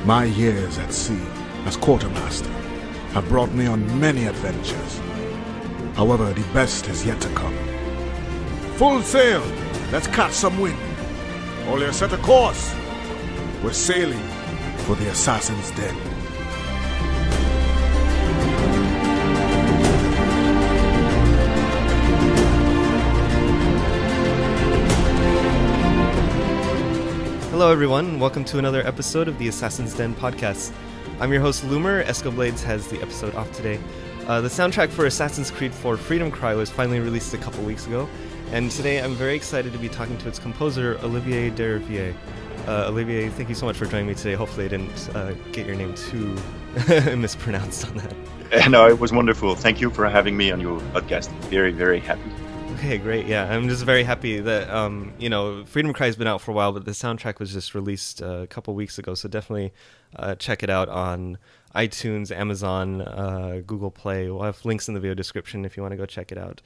My years at sea as quartermaster have brought me on many adventures. However, the best is yet to come. Full sail! Let's catch some wind. Olivier, set a course. We're sailing for the assassin's den. Hello everyone, welcome to another episode of the Assassin's Den podcast. I'm your host Loomer. Escoblades has the episode off today. The soundtrack for Assassin's Creed 4 Freedom Cry was finally released a couple weeks ago, and today I'm very excited to be talking to its composer, Olivier Deriviere. Olivier, thank you so much for joining me today. Hopefully I didn't get your name too mispronounced on that. No, it was wonderful. Thank you for having me on your podcast. Very, very happy. Okay, great. Yeah, I'm just very happy that, Freedom Cry has been out for a while, but the soundtrack was just released a couple weeks ago, so definitely check it out on iTunes, Amazon, Google Play. We'll have links in the video description if you want to go check it out.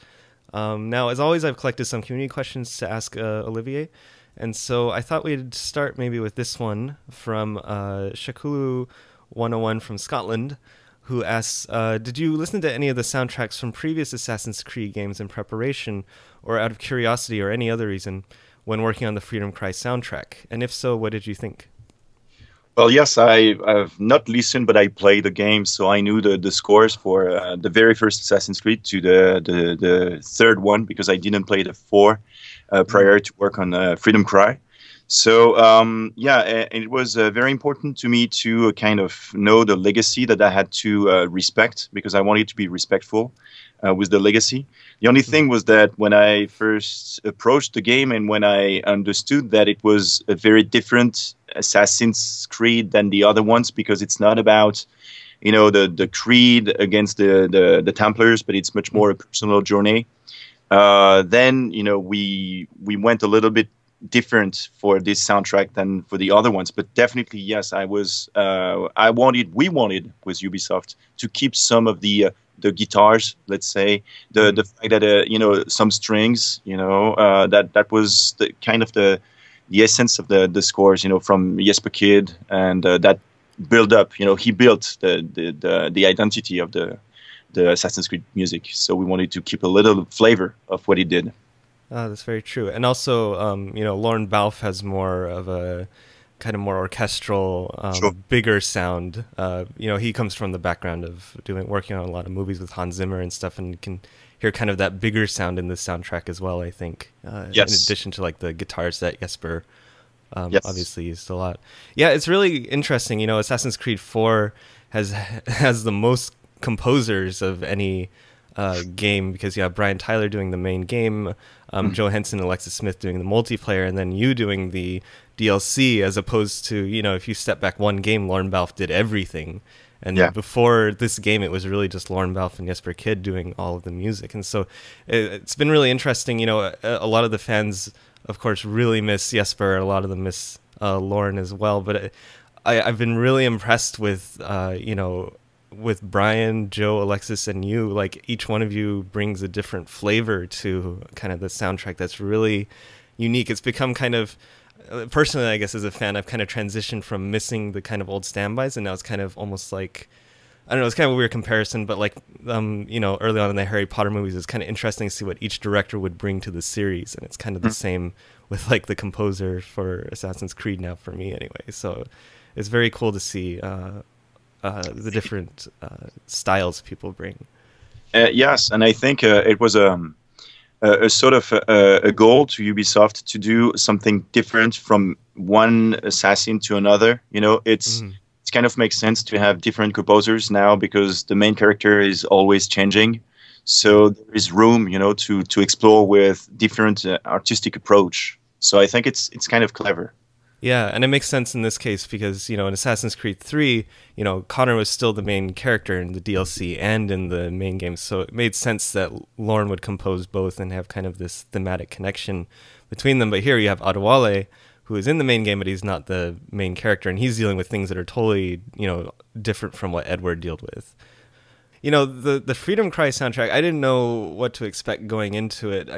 Now, as always, I've collected some community questions to ask Olivier, and so I thought we'd start maybe with this one from Shakulu 101 from Scotland, who asks, did you listen to any of the soundtracks from previous Assassin's Creed games in preparation, or out of curiosity or any other reason, when working on the Freedom Cry soundtrack? And if so, what did you think? Well, yes, I've not listened, but I played the game, so I knew the scores for the very first Assassin's Creed to the third one, because I didn't play the 4 prior to work on Freedom Cry. So, it was very important to me to kind of know the legacy that I had to respect, because I wanted to be respectful with the legacy. The only thing was that when I first approached the game and when I understood that it was a very different Assassin's Creed than the other ones, because it's not about, the creed against the Templars, but it's much more a personal journey. Then, we went a little bit different for this soundtrack than for the other ones, but definitely yes, we wanted with Ubisoft to keep some of the guitars, let's say, the fact that some strings, that was the kind of the essence of the scores, from Jesper Kyd, and that build up, he built the identity of the Assassin's Creed music, so we wanted to keep a little flavor of what he did. That's very true. And also, Lorne Balfe has more of a kind of more orchestral, Sure. bigger sound. He comes from the background of working on a lot of movies with Hans Zimmer and stuff, and you can hear kind of that bigger sound in the soundtrack as well, I think. Yes. In addition to like the guitars that Jesper Yes. obviously used a lot. Yeah, it's really interesting. Assassin's Creed 4 has the most composers of any game, because you have Brian Tyler doing the main game, Joe Henson and Alexis Smith doing the multiplayer, and then you doing the DLC, as opposed to, if you step back one game, Lorne Balfe did everything. And before this game, it was really just Lorne Balfe and Jesper Kyd doing all of the music. And so it's been really interesting. A lot of the fans, of course, really miss Jesper. A lot of them miss Lorne as well. But I've been really impressed with, with Brian, Joe, Alexis, and you. Like, each one of you brings a different flavor to kind of the soundtrack that's really unique. It's become kind of, personally, I guess, as a fan, I've kind of transitioned from missing the kind of old standbys, and now it's kind of almost like, I don't know, it's kind of a weird comparison, but like, early on in the Harry Potter movies, it's kind of interesting to see what each director would bring to the series, and it's kind of the same with like the composer for Assassin's Creed now, for me anyway. So it's very cool to see the different styles people bring. Yes, and I think it was a sort of a goal to Ubisoft to do something different from one assassin to another. It's kind of makes sense to have different composers now, because the main character is always changing. So there is room, to explore with different artistic approach. So I think it's kind of clever. Yeah, and it makes sense in this case because, in Assassin's Creed 3, Connor was still the main character in the DLC and in the main game, so it made sense that Lorne would compose both and have kind of this thematic connection between them. But here you have Adewale, who is in the main game, but he's not the main character, and he's dealing with things that are totally, different from what Edward dealt with. The Freedom Cry soundtrack, I didn't know what to expect going into it.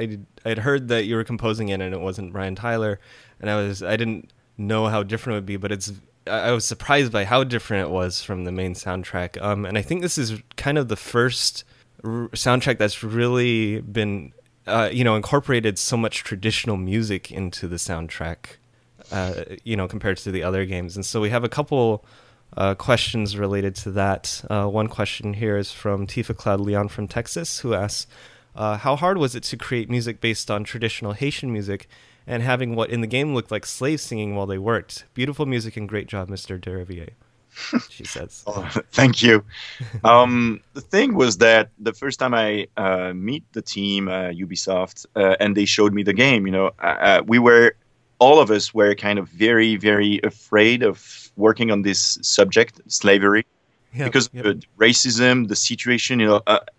I'd heard that you were composing it and it wasn't Brian Tyler, and I didn't know how different it would be, but it's I was surprised by how different it was from the main soundtrack. And I think this is kind of the first soundtrack that's really been, incorporated so much traditional music into the soundtrack, compared to the other games. And so we have a couple questions related to that. One question here is from Tifa Cloud Leon from Texas, who asks, how hard was it to create music based on traditional Haitian music and having what in the game looked like slaves singing while they worked? Beautiful music and great job, Mr. Deriviere, she says. Oh, thank you. The thing was that the first time I meet the team, Ubisoft, and they showed me the game, all of us were kind of very, very afraid of working on this subject, slavery, because the racism, the situation,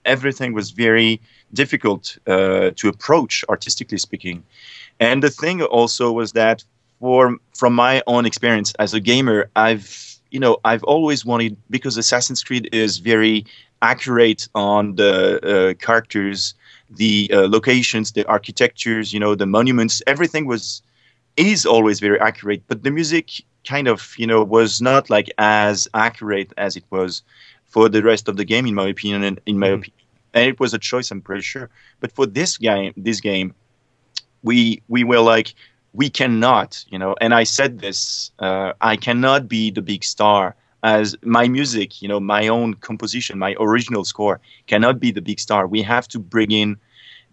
everything was very difficult to approach, artistically speaking. And the thing also was that from my own experience as a gamer, I've always wanted, because Assassin's Creed is very accurate on the characters, the locations, the architectures, the monuments, everything is always very accurate, but the music kind of, was not like as accurate as it was for the rest of the game, in my opinion, and it was a choice, I'm pretty sure. But for this game, we were like, we cannot, and I said this, I cannot be the big star as my music, my own composition, my original score cannot be the big star. We have to bring in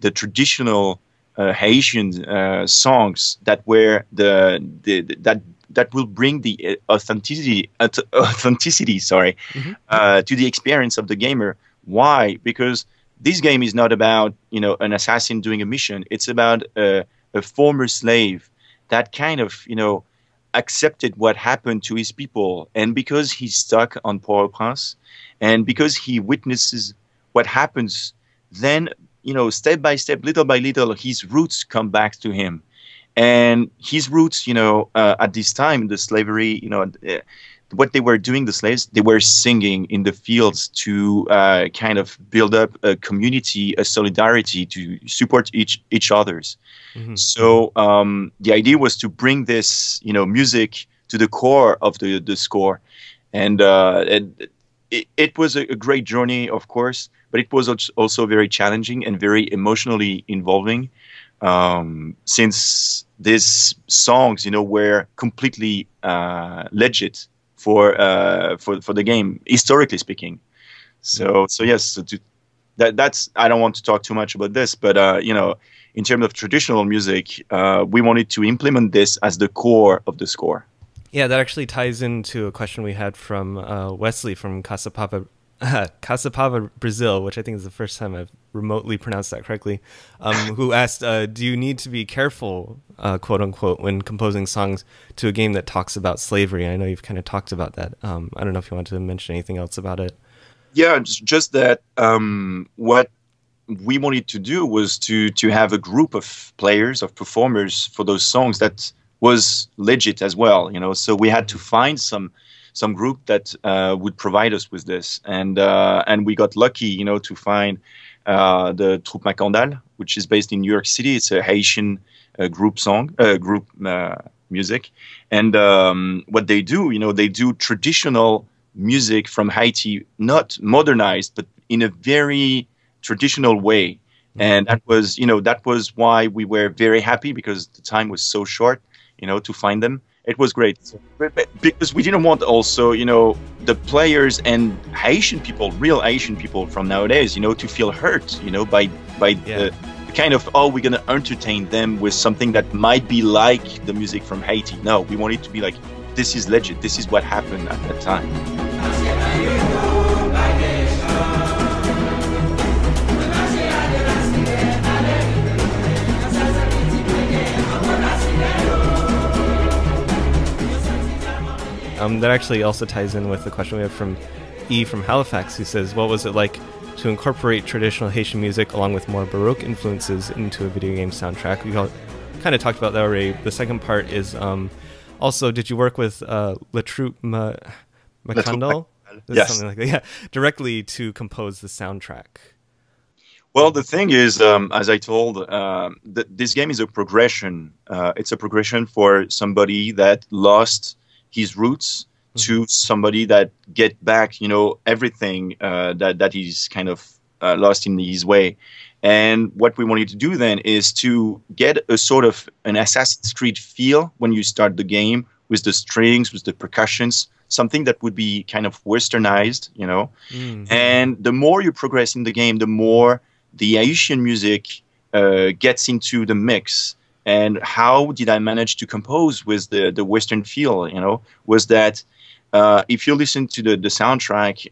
the traditional Haitian songs that were that will bring the authenticity, to the experience of the gamer. Why? Because this game is not about an assassin doing a mission. It's about a former slave that kind of accepted what happened to his people, and because he's stuck on Port-au-Prince, and because he witnesses what happens, then step by step, little by little, his roots come back to him. And his roots, at this time, the slavery, what they were doing, the slaves, they were singing in the fields to kind of build up a community, a solidarity, to support each others. Mm-hmm. So the idea was to bring this, music to the core of the score. And it was a great journey, of course, but it was also very challenging and very emotionally involving, since these songs, were completely legit for the game, historically speaking. So yes, that's, I don't want to talk too much about this, but in terms of traditional music, we wanted to implement this as the core of the score. Yeah, that actually ties into a question we had from Wesley from Caçapava, Brazil, which I think is the first time I've remotely pronounced that correctly, who asked, do you need to be careful, quote unquote, when composing songs to a game that talks about slavery? I know you've kind of talked about that. I don't know if you want to mention anything else about it. Yeah, just that what we wanted to do was to have a group of players, of performers for those songs that was legit as well, so we had to find some group that would provide us with this, and we got lucky, to find the Troupe Makandal, which is based in New York City. It's a Haitian group music, and what they do, they do traditional music from Haiti, not modernized, but in a very traditional way. And that was why we were very happy, because the time was so short, to find them. It was great, because we didn't want also, the players and Haitian people, real Haitian people from nowadays, to feel hurt, by the kind of, we're going to entertain them with something that might be like the music from Haiti. No, we want it to be like, this is legit. This is what happened at that time. That actually also ties in with the question we have from E from Halifax, who says, what was it like to incorporate traditional Haitian music along with more Baroque influences into a video game soundtrack? We kind of talked about that already. The second part is also, did you work with Troupe Makandal? Yes. Something like that. Yeah, directly to compose the soundtrack. Well, the thing is, as I told, this game is a progression. It's a progression for somebody that lost his roots to somebody that get back, everything that he's kind of lost in his way. And what we wanted to do then is to get a sort of an Assassin's Creed feel when you start the game, with the strings, with the percussions, something that would be kind of westernized, And the more you progress in the game, the more the Haitian music gets into the mix. And how did I manage to compose with the Western feel, was that if you listen to the soundtrack,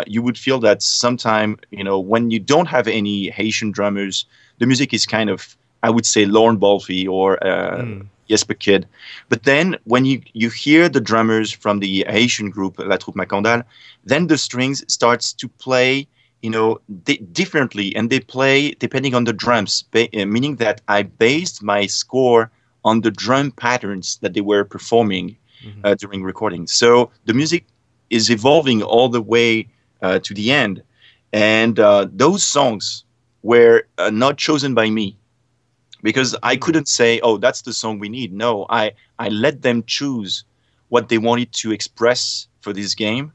you would feel that sometime, when you don't have any Haitian drummers, the music is kind of, I would say, Lorne Balfe or Jesper Kid. But then when you hear the drummers from the Haitian group, La Troupe Makandal, then the strings starts to play, differently, and they play depending on the drums, meaning that I based my score on the drum patterns that they were performing during recording. So the music is evolving all the way to the end. And those songs were not chosen by me, because I couldn't say, oh, that's the song we need. No, I let them choose what they wanted to express for this game.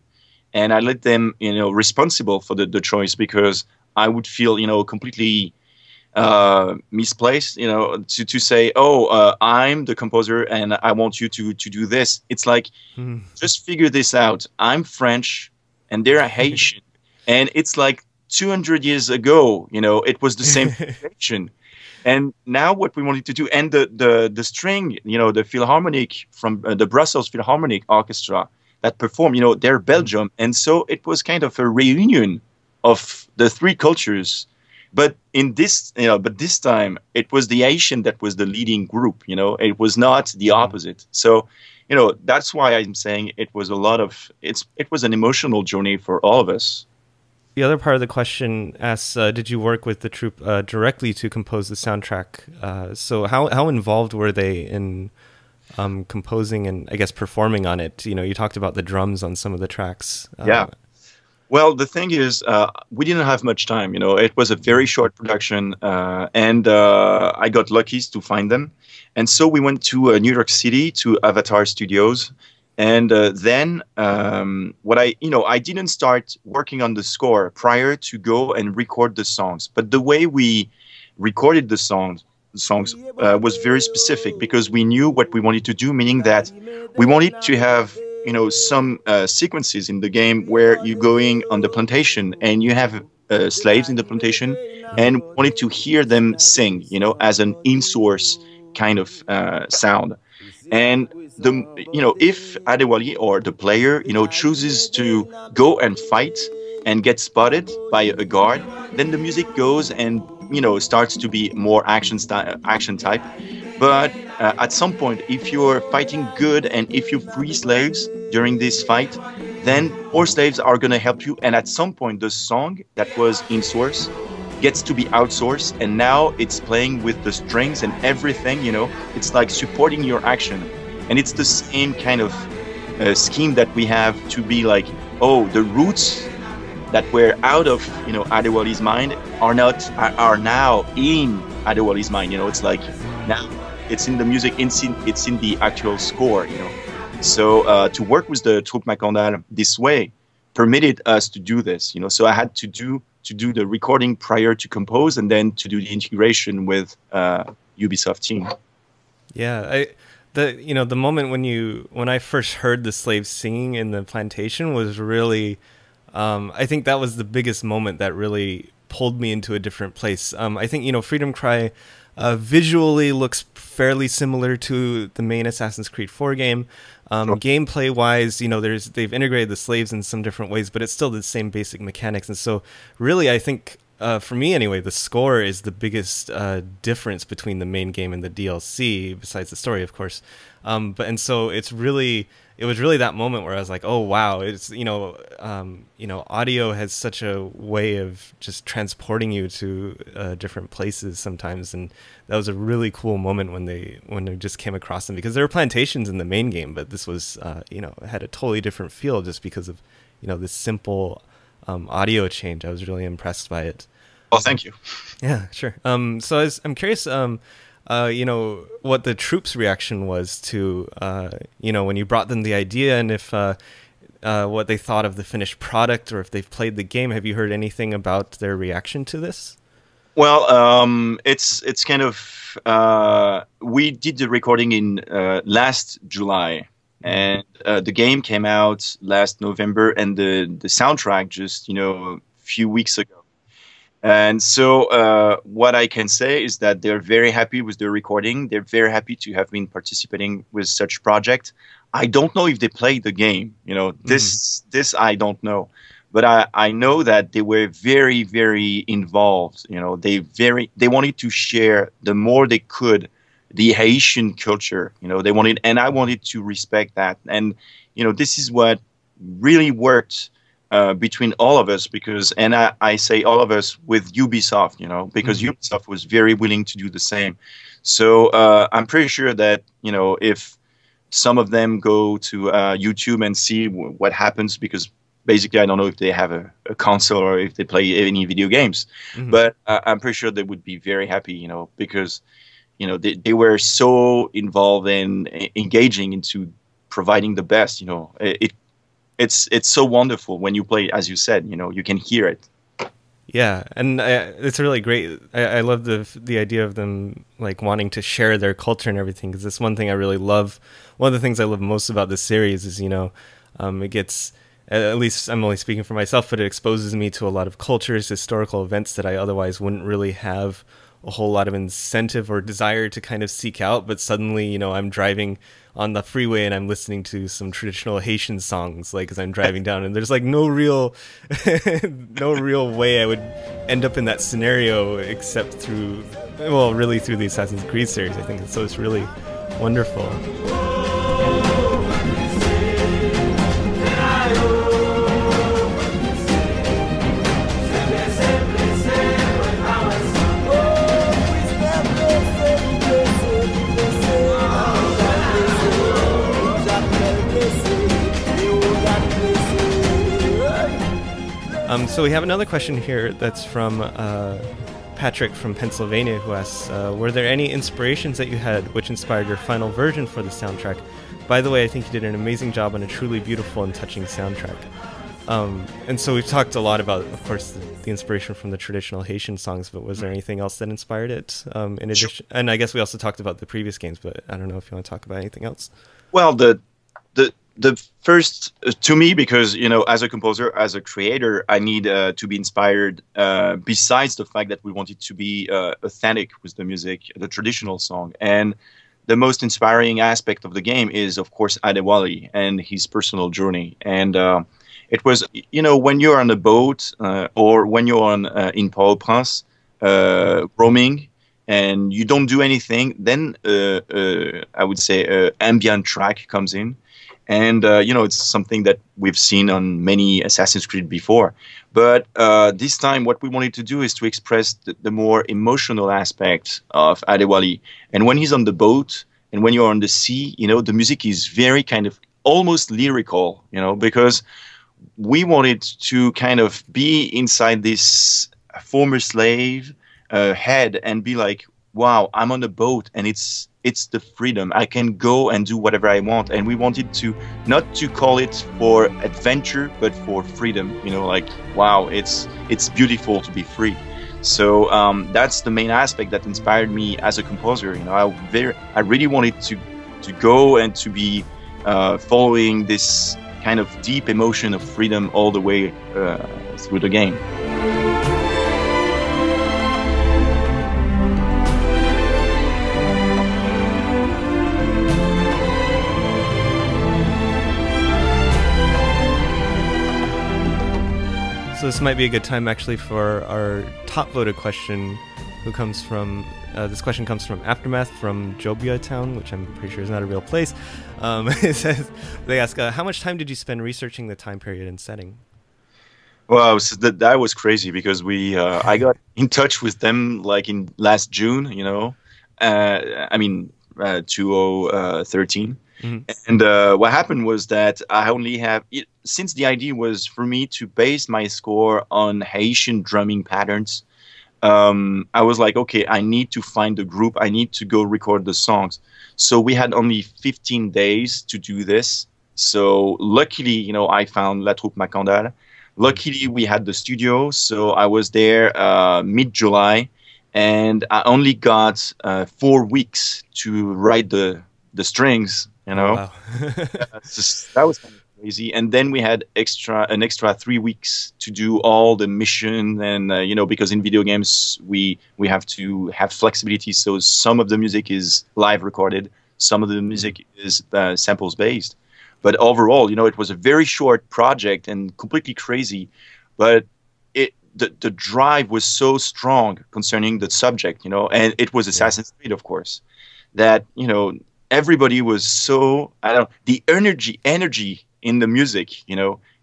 And I let them, responsible for the choice, because I would feel, completely misplaced, to say, oh, I'm the composer and I want you to do this. It's like, just figure this out. I'm French and they're Haitian. And it's like 200 years ago, it was the same situation. And now what we wanted to do, and the string, the Philharmonic from the Brussels Philharmonic Orchestra that performed, they're Belgium. And so it was kind of a reunion of the three cultures. But in this, but this time it was the Haitian that was the leading group, it was not the opposite. So, that's why I'm saying it was it was an emotional journey for all of us. The other part of the question asks, did you work with the troupe directly to compose the soundtrack? So how involved were they in composing and, I guess, performing on it? You talked about the drums on some of the tracks. Yeah. Well, the thing is, we didn't have much time. It was a very short production, and I got lucky to find them. And so we went to New York City to Avatar Studios. And then I didn't start working on the score prior to go and record the songs. But the way we recorded the songs was very specific, because we knew what we wanted to do, meaning that we wanted to have, some sequences in the game where you're going on the plantation and you have slaves in the plantation, and wanted to hear them sing, as an in-source kind of sound. And if Adewale or the player, chooses to go and fight and get spotted by a guard, then the music goes and, starts to be more action type. But at some point, if you're fighting good and if you free slaves during this fight, then more slaves are going to help you. And at some point, the song that was in source gets to be outsourced, and now it's playing with the strings and everything, it's like supporting your action. And it's the same kind of scheme that we have to be like, oh, the roots that were out of, Adewale's mind are now in Adewale's mind. It's like now it's in the music, it's in the actual score, So to work with the Troupe Makandal this way permitted us to do this, So I had to do the recording prior to compose, and then to do the integration with Ubisoft team. Yeah, the moment when I first heard the slaves singing in the plantation was really, I think that was the biggest moment that really pulled me into a different place. I think, Freedom Cry visually looks fairly similar to the main Assassin's Creed 4 game. Gameplay wise, they've integrated the slaves in some different ways, but it's still the same basic mechanics. And so really, I think, for me anyway, the score is the biggest difference between the main game and the DLC, besides the story, of course. So it was really that moment where I was like, oh wow, it's audio has such a way of just transporting you to different places sometimes, and that was a really cool moment when they just came across them, because there were plantations in the main game, but this was had a totally different feel just because of this simple audio change. I was really impressed by it. Oh, thank you. Yeah, sure. So I'm curious. you know, what the troops' reaction was to, you know, when you brought them the idea, and if what they thought of the finished product, or if they've played the game. Have you heard anything about their reaction to this? Well, it's kind of we did the recording in last July, and the game came out last November, and the soundtrack just a few weeks ago. And so what I can say is that they're very happy with the recording. They're very happy to have been participating with such project. I don't know if they played the game. This I don't know. But I know that they were very, very involved. They wanted to share the more they could the Haitian culture. They wanted, and I wanted to respect that. And this is what really worked between all of us, because, and I say all of us with Ubisoft, because Ubisoft was very willing to do the same. So I'm pretty sure that if some of them go to YouTube and see what happens, because basically I don't know if they have a console or if they play any video games, but I'm pretty sure they would be very happy, because they were so involved in engaging into providing the best. It's so wonderful when you play, as you said, you can hear it. Yeah, and it's really great. I love the idea of them like wanting to share their culture and everything, because that's one thing I really love. One of the things I love most about this series is, it gets, at least I'm only speaking for myself, but it exposes me to a lot of cultures, historical events that I otherwise wouldn't really have a whole lot of incentive or desire to kind of seek out. But suddenly, I'm driving on the freeway and I'm listening to some traditional Haitian songs, like as I'm driving down, and there's like no real way I would end up in that scenario except through, well, really through the Assassin's Creed series, I think. So it's really wonderful. So we have another question here that's from Patrick from Pennsylvania, who asks, were there any inspirations that you had which inspired your final version for the soundtrack? By the way, I think you did an amazing job on a truly beautiful and touching soundtrack. And so we've talked a lot about, of course, the inspiration from the traditional Haitian songs, but was there anything else that inspired it? In addition, and I guess we also talked about the previous games, but I don't know if you want to talk about anything else. Well, the first, to me, because, as a composer, as a creator, I need to be inspired, besides the fact that we want it to be authentic with the music, the traditional song. And the most inspiring aspect of the game is, of course, Adewale and his personal journey. And it was, when you're on a boat or when you're on in Port-au-Prince, roaming, and you don't do anything, then I would say ambient track comes in. And, it's something that we've seen on many Assassin's Creed before. But this time, what we wanted to do is to express the more emotional aspect of Adewale. And when he's on the boat and when you're on the sea, the music is very kind of almost lyrical, because we wanted to kind of be inside this former slave head and be like, wow, I'm on a boat and it's the freedom. I can go and do whatever I want. And we wanted to not to call it for adventure, but for freedom. Like, wow, it's beautiful to be free. So that's the main aspect that inspired me as a composer. I really wanted to go and to be following this kind of deep emotion of freedom all the way through the game. So this might be a good time actually for our top voted question, who comes from, this question comes from Aftermath from Jobia Town, which I'm pretty sure is not a real place. It says, they ask, how much time did you spend researching the time period and setting? Well, so that was crazy, because I got in touch with them like in last June, 2013. And what happened was that I only have, since the idea was for me to base my score on Haitian drumming patterns, I was like, okay, I need to find a group. I need to go record the songs. So we had only 15 days to do this. So luckily, I found La Troupe Makandal. Luckily, we had the studio. So I was there mid-July, and I only got 4 weeks to write the strings. Wow. That was kind of crazy. And then we had an extra 3 weeks to do all the mission, and because in video games we have to have flexibility. So some of the music is live recorded, some of the music is samples based. But overall, it was a very short project and completely crazy. But the drive was so strong concerning the subject, and it was Assassin's Creed, of course, that everybody was so, I don't know, the energy in the music,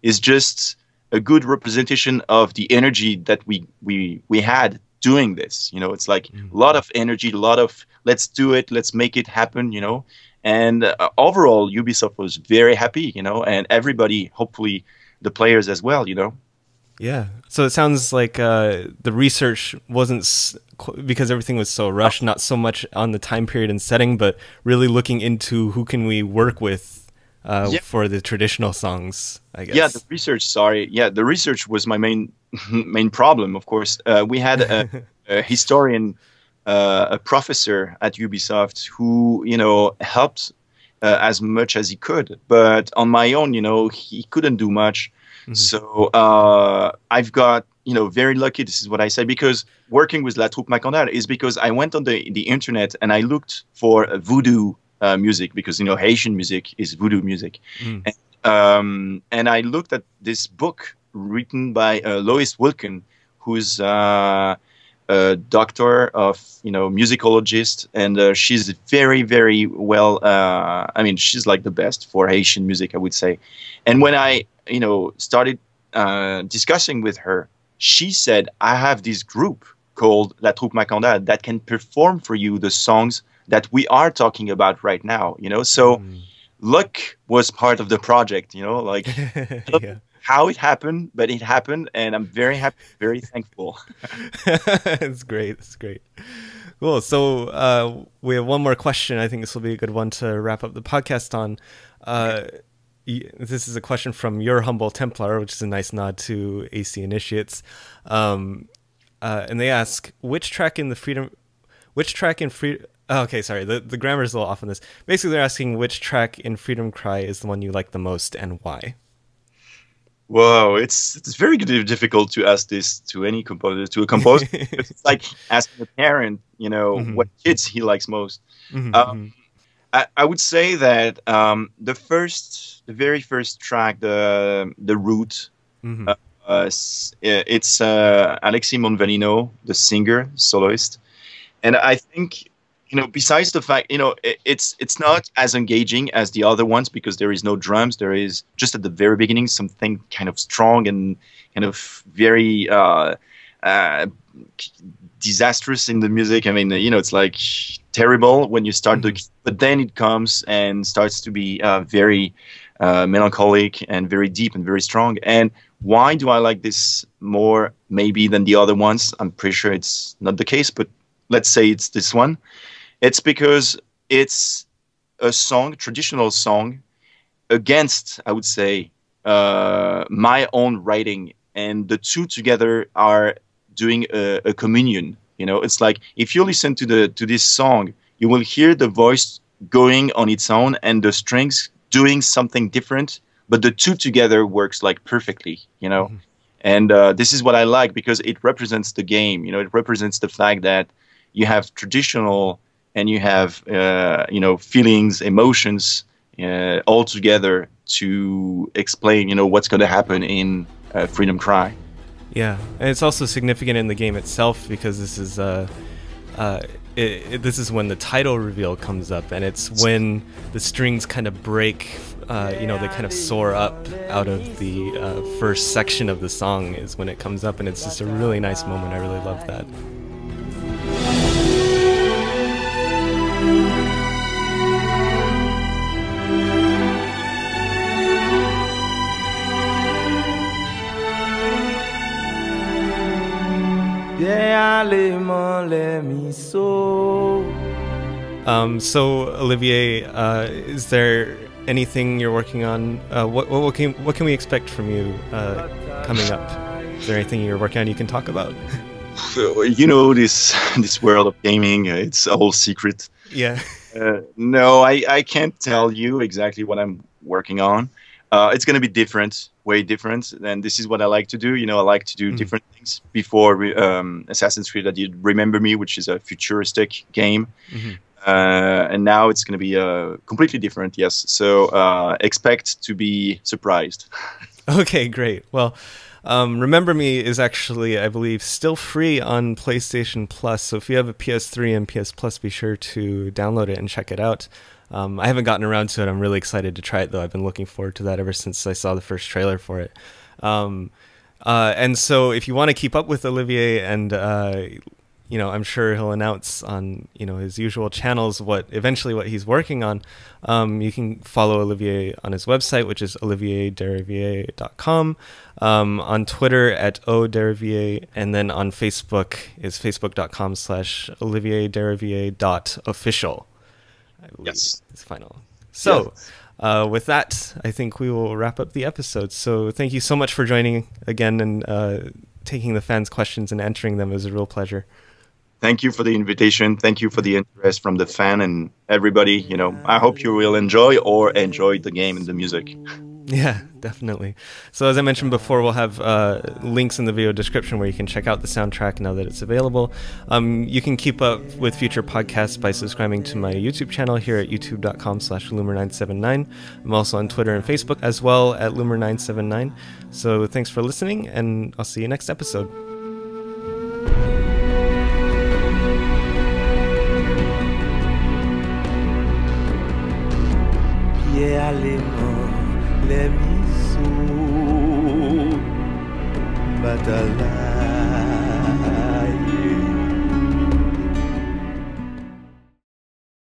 is just a good representation of the energy that we had doing this. It's like a lot of energy, a lot of let's do it, let's make it happen, And overall, Ubisoft was very happy, and everybody, hopefully the players as well, Yeah. So it sounds like the research wasn't because everything was so rushed, not so much on the time period and setting, but really looking into who can we work with for the traditional songs, I guess. Yeah, the research. Sorry. Yeah, the research was my main problem. Of course, we had a historian, a professor at Ubisoft who helped as much as he could, but on my own, he couldn't do much. So I've got, very lucky. This is what I say, because working with La Troupe Makandal is because I went on the internet and I looked for voodoo music, because Haitian music is voodoo music, and I looked at this book written by Lois Wilkin, who's a doctor of musicologist, and she's very, very well. I mean, she's like the best for Haitian music, I would say. And when I started discussing with her, she said, I have this group called La Troupe Makandal that can perform for you the songs that we are talking about right now, So luck was part of the project, like Yeah. how it happened, but it happened, and I'm very happy, very thankful. It's great. It's great. Cool. So we have one more question. I think this will be a good one to wrap up the podcast on. This is a question from Your Humble Templar, which is a nice nod to AC Initiates. And they ask, which track in Freedom... Oh, okay, sorry. The grammar is a little off on this. Basically, they're asking which track in Freedom Cry is the one you like the most and why. Whoa, it's very difficult to ask this to any composer, to a composer. It's like asking a parent, what kids he likes most. I would say that the very first track, the Root, it's Alexis Monvalino, the singer, soloist, and I think besides the fact it's not as engaging as the other ones because there is no drums. There is just at the very beginning something kind of strong and kind of very disastrous in the music. I mean, it's like terrible when you start but then it comes and starts to be very melancholic and very deep and very strong. And why do I like this more maybe than the other ones? I'm pretty sure it's not the case, but let's say it's this one. It's because it's a traditional song against, I would say, my own writing, and the two together are doing a communion. It's like if you listen to this song, you will hear the voice going on its own and the strings doing something different, but the two together works like perfectly. And this is what I like because it represents the game. It represents the fact that you have traditional and you have feelings, emotions all together to explain what's going to happen in Freedom Cry. Yeah, and it's also significant in the game itself because this is this is when the title reveal comes up, and it's when the strings kind of break. They kind of soar up out of the first section of the song is when it comes up, and it's just a really nice moment. I really love that. So Olivier, is there anything you're working on? What can we expect from you coming up? Is there anything you're working on you can talk about? You know, this world of gaming, it's a whole secret. Yeah. No, I can't tell you exactly what I'm working on. It's going to be different, way different. And this is what I like to do. You know, I like to do different things. Before Assassin's Creed, I did Remember Me, which is a futuristic game. And now it's going to be completely different, yes. So expect to be surprised. Okay, great. Well, Remember Me is actually, I believe, still free on PlayStation Plus. So if you have a PS3 and PS Plus, be sure to download it and check it out. I haven't gotten around to it. I'm really excited to try it, though. I've been looking forward to that ever since I saw the first trailer for it. And so if you want to keep up with Olivier, and you know, I'm sure he'll announce on, you know, his usual channels what he's working on. You can follow Olivier on his website, which is olivierderiviere.com, on Twitter at @oderiviere, and then on Facebook is facebook.com/olivierderiviere.official. I believe is final. So with that, I think we will wrap up the episode. So thank you so much for joining again and taking the fans' questions and answering them. It was a real pleasure. Thank you for the invitation. Thank you for the interest from the fan and everybody. You know, I hope you will enjoy the game and the music. Yeah, definitely. So as I mentioned before, we'll have links in the video description where you can check out the soundtrack now that it's available. You can keep up with future podcasts by subscribing to my YouTube channel here at youtube.com/loomer979. I'm also on Twitter and Facebook as well at loomer979. So thanks for listening, and I'll see you next episode. Les misous, batala.